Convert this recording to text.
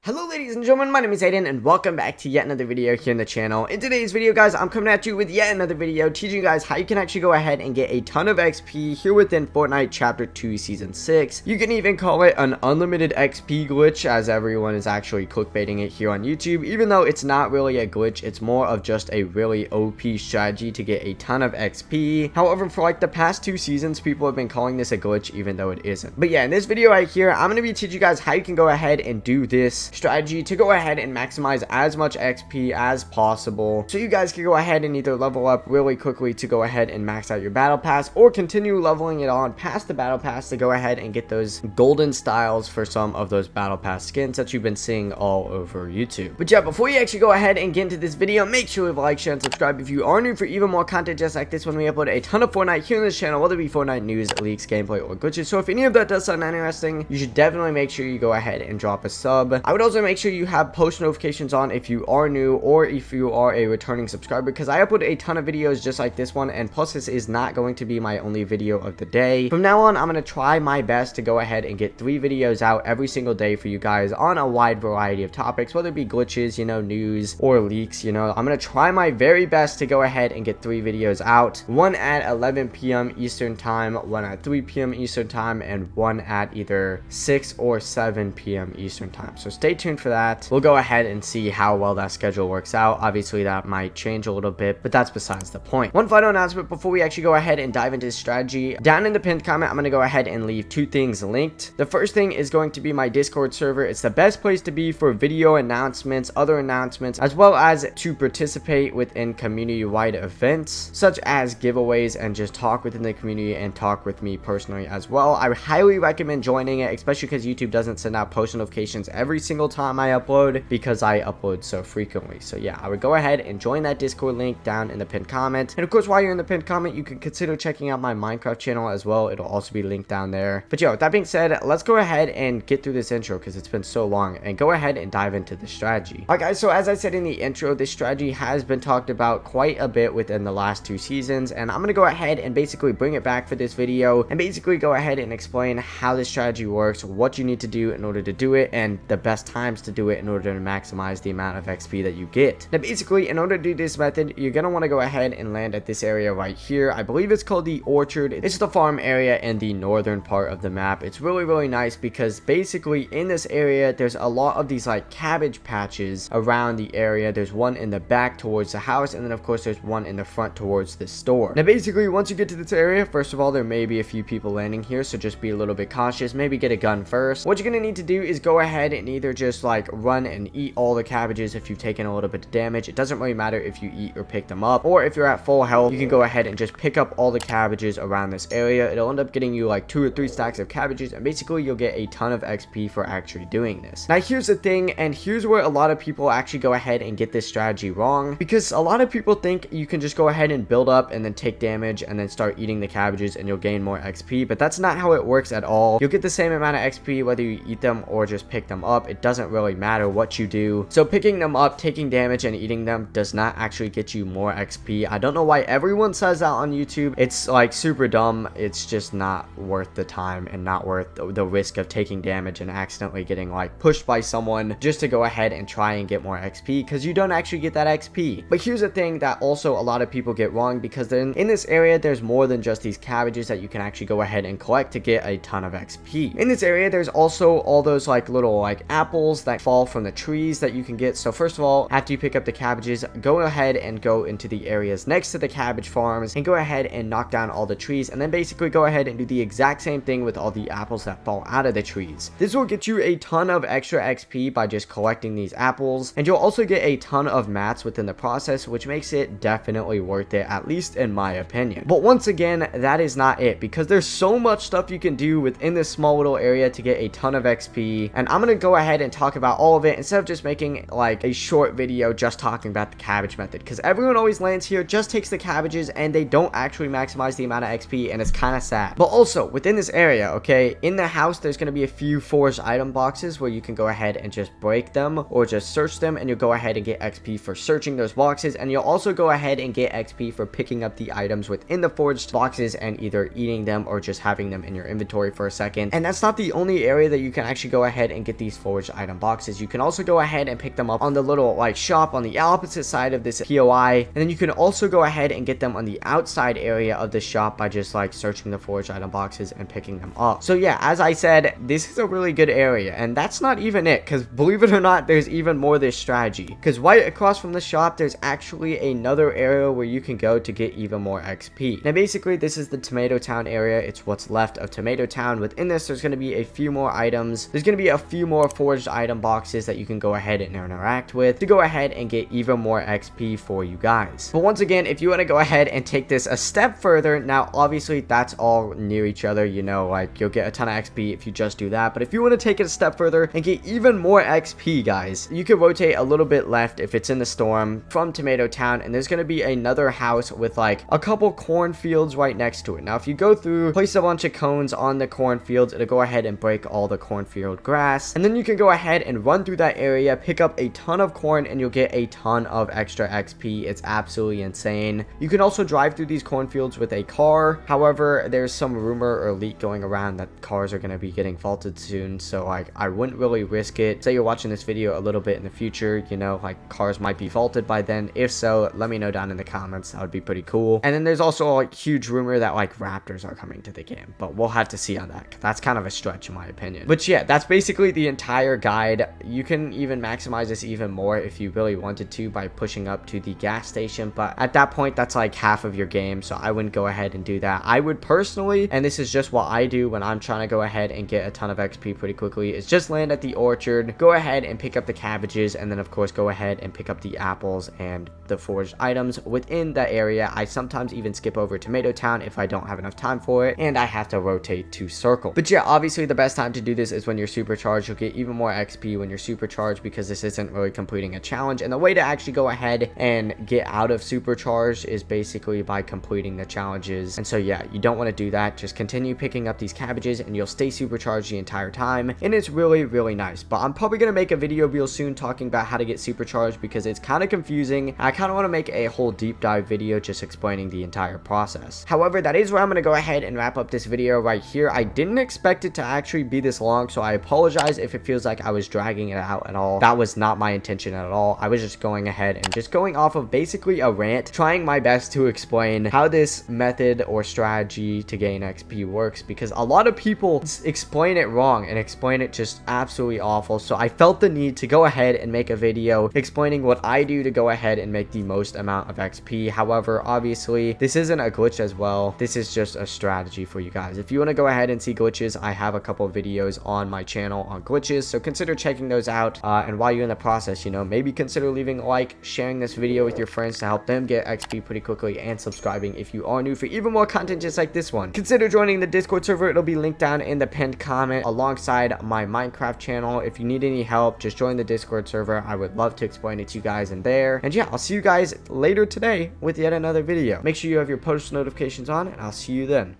Hello ladies and gentlemen, my name is Aiden and welcome back to yet another video here on the channel. In today's video guys, I'm coming at you with yet another video teaching you guys how you can actually go ahead and get a ton of XP here within Fortnite Chapter 2 Season 6. You can even call it an unlimited XP glitch, as everyone is actually clickbaiting it here on YouTube, even though it's not really a glitch. It's more of just a really OP strategy to get a ton of XP. However, for like the past 2 seasons, people have been calling this a glitch even though it isn't. But yeah, in this video right here, I'm going to be teaching you guys how you can go ahead and do this strategy to go ahead and maximize as much XP as possible, so you guys can go ahead and either level up really quickly to go ahead and max out your battle pass, or continue leveling it on past the battle pass to go ahead and get those golden styles for some of those battle pass skins that you've been seeing all over YouTube. But yeah, before you actually go ahead and get into this video, make sure to leave a like, share, and subscribe if you are new for even more content just like this when we upload a ton of Fortnite here on this channel, whether it be Fortnite news, leaks, gameplay, or glitches. So if any of that does sound interesting, you should definitely make sure you go ahead and drop a sub. I would also make sure you have post notifications on if you are new or if you are a returning subscriber, because I upload a ton of videos just like this one, and plus this is not going to be my only video of the day. From now on, I'm going to try my best to go ahead and get 3 videos out every single day for you guys on a wide variety of topics, whether it be glitches, news, or leaks. I'm going to try my very best to go ahead and get 3 videos out, one at 11 p.m. Eastern time, one at 3 p.m. Eastern time, and one at either 6 or 7 p.m. Eastern time. So stay tuned for that. We'll go ahead and see how well that schedule works out. Obviously that might change a little bit, but that's besides the point. One final announcement before we actually go ahead and dive into this strategy. Down in the pinned comment, I'm going to go ahead and leave 2 things linked. The first thing is going to be my Discord server. It's the best place to be for video announcements, other announcements, as well as to participate within community-wide events such as giveaways, and just talk within the community and talk with me personally as well. I highly recommend joining it, especially because YouTube doesn't send out post notifications every single time I upload, because I upload so frequently. So yeah, I would go ahead and join that Discord link down in the pinned comment. And of course, while you're in the pinned comment, you can consider checking out my Minecraft channel as well. It'll also be linked down there. But yo, with that being said, let's go ahead and get through this intro because it's been so long, and go ahead and dive into the strategy. Alright guys, so as I said in the intro, this strategy has been talked about quite a bit within the last 2 seasons, and I'm going to go ahead and basically bring it back for this video and basically go ahead and explain how this strategy works, what you need to do in order to do it, and the best times to do it in order to maximize the amount of XP that you get. Now basically, in order to do this method, you're going to want to go ahead and land at this area right here. I believe it's called the Orchard. It's the farm area in the northern part of the map. It's really nice because basically in this area there's a lot of these like cabbage patches around the area. There's one in the back towards the house, and then of course there's one in the front towards the store. Now basically, once you get to this area, first of all, there may be a few people landing here, so just be a little bit cautious. Maybe get a gun first. What you're going to need to do is go ahead and either just like run and eat all the cabbages if you've taken a little bit of damage. It doesn't really matter if you eat or pick them up, or if you're at full health, you can go ahead and just pick up all the cabbages around this area. It'll end up getting you like 2 or 3 stacks of cabbages, and basically you'll get a ton of XP for actually doing this. Now here's the thing, and here's where a lot of people actually go ahead and get this strategy wrong, because a lot of people think you can just go ahead and build up and then take damage and then start eating the cabbages and you'll gain more XP, but that's not how it works at all. You'll get the same amount of XP whether you eat them or just pick them up. It doesn't really matter what you do. So picking them up, taking damage, and eating them does not actually get you more XP. I don't know why everyone says that on YouTube. It's like super dumb. It's just not worth the time and not worth the risk of taking damage and accidentally getting like pushed by someone just to go ahead and try and get more XP, because you don't actually get that XP. But here's the thing that also a lot of people get wrong, because then in this area there's more than just these cabbages that you can actually go ahead and collect to get a ton of XP. In this area there's also all those like little like apples that fall from the trees that you can get. So first of all, after you pick up the cabbages, go ahead and go into the areas next to the cabbage farms and go ahead and knock down all the trees, and then basically go ahead and do the exact same thing with all the apples that fall out of the trees. This will get you a ton of extra XP by just collecting these apples, and you'll also get a ton of mats within the process, which makes it definitely worth it, at least in my opinion. But once again, that is not it, because there's so much stuff you can do within this small little area to get a ton of XP, and I'm gonna go ahead and talk about all of it instead of just making like a short video just talking about the cabbage method, because everyone always lands here, just takes the cabbages, and they don't actually maximize the amount of XP, and it's kind of sad. But also within this area, okay, in the house there's going to be a few forged item boxes where you can go ahead and just break them or just search them, and you'll go ahead and get XP for searching those boxes, and you'll also go ahead and get XP for picking up the items within the forged boxes and either eating them or just having them in your inventory for a second. And that's not the only area that you can actually go ahead and get these forged item boxes. You can also go ahead and pick them up on the little like shop on the opposite side of this POI, and then you can also go ahead and get them on the outside area of the shop by just like searching the forged item boxes and picking them up. So yeah, as I said, this is a really good area, and that's not even it, because believe it or not, there's even more this strategy, because right across from the shop there's actually another area where you can go to get even more XP. Now basically this is the Tomato Town area. It's what's left of Tomato Town. Within this there's going to be a few more items. There's going to be a few more forged item boxes that you can go ahead and interact with to go ahead and get even more XP for you guys. But once again, if you want to go ahead and take this a step further, now obviously that's all near each other, you know, like you'll get a ton of XP if you just do that. But if you want to take it a step further and get even more XP, guys, you can rotate a little bit left if it's in the storm from Tomato Town, and there's going to be another house with like a couple cornfields right next to it. Now if you go through, place a bunch of cones on the cornfields, it'll go ahead and break all the cornfield grass, and then you can go ahead and run through that area, pick up a ton of corn, and you'll get a ton of extra XP. It's absolutely insane. You can also drive through these cornfields with a car. However, there's some rumor or leak going around that cars are going to be getting faulted soon, so like I wouldn't really risk it. Say you're watching this video a little bit in the future, you know, like cars might be faulted by then. If so, let me know down in the comments. That would be pretty cool. And then there's also a like, huge rumor that like raptors are coming to the game, but we'll have to see on that. That's kind of a stretch in my opinion. But yeah, that's basically the entire guide. You can even maximize this even more if you really wanted to by pushing up to the gas station, but at that point that's like half of your game, so I wouldn't go ahead and do that. I would personally, and this is just what I do when I'm trying to go ahead and get a ton of XP pretty quickly, is just land at the orchard, go ahead and pick up the cabbages, and then of course go ahead and pick up the apples and the forged items within that area. I sometimes even skip over Tomato Town if I don't have enough time for it and I have to rotate to circle. But yeah, obviously the best time to do this is when you're supercharged. You'll get even more XP when you're supercharged because this isn't really completing a challenge, and the way to actually go ahead and get out of supercharged is basically by completing the challenges. And so yeah, you don't want to do that. Just continue picking up these cabbages and you'll stay supercharged the entire time, and it's really nice. But I'm probably going to make a video real soon talking about how to get supercharged because it's kind of confusing. I kind of want to make a whole deep dive video just explaining the entire process. However, that is where I'm going to go ahead and wrap up this video right here. I didn't expect it to actually be this long, so I apologize if it feels like I was dragging it out at all. That was not my intention at all. I was just going ahead and just going off of basically a rant, trying my best to explain how this method or strategy to gain XP works, because a lot of people explain it wrong and explain it just absolutely awful. So I felt the need to go ahead and make a video explaining what I do to go ahead and make the most amount of XP. However, obviously this isn't a glitch as well. This is just a strategy for you guys. If you want to go ahead and see glitches, I have a couple of videos on my channel on glitches, so consider checking those out. And while you're in the process, you know, maybe consider leaving a like, sharing this video with your friends to help them get XP pretty quickly, and subscribing if you are new for even more content just like this one. Consider joining the Discord server. It'll be linked down in the pinned comment alongside my Minecraft channel. If you need any help, just join the Discord server. I would love to explain it to you guys in there. And yeah, I'll see you guys later today with yet another video. Make sure you have your post notifications on, and I'll see you then.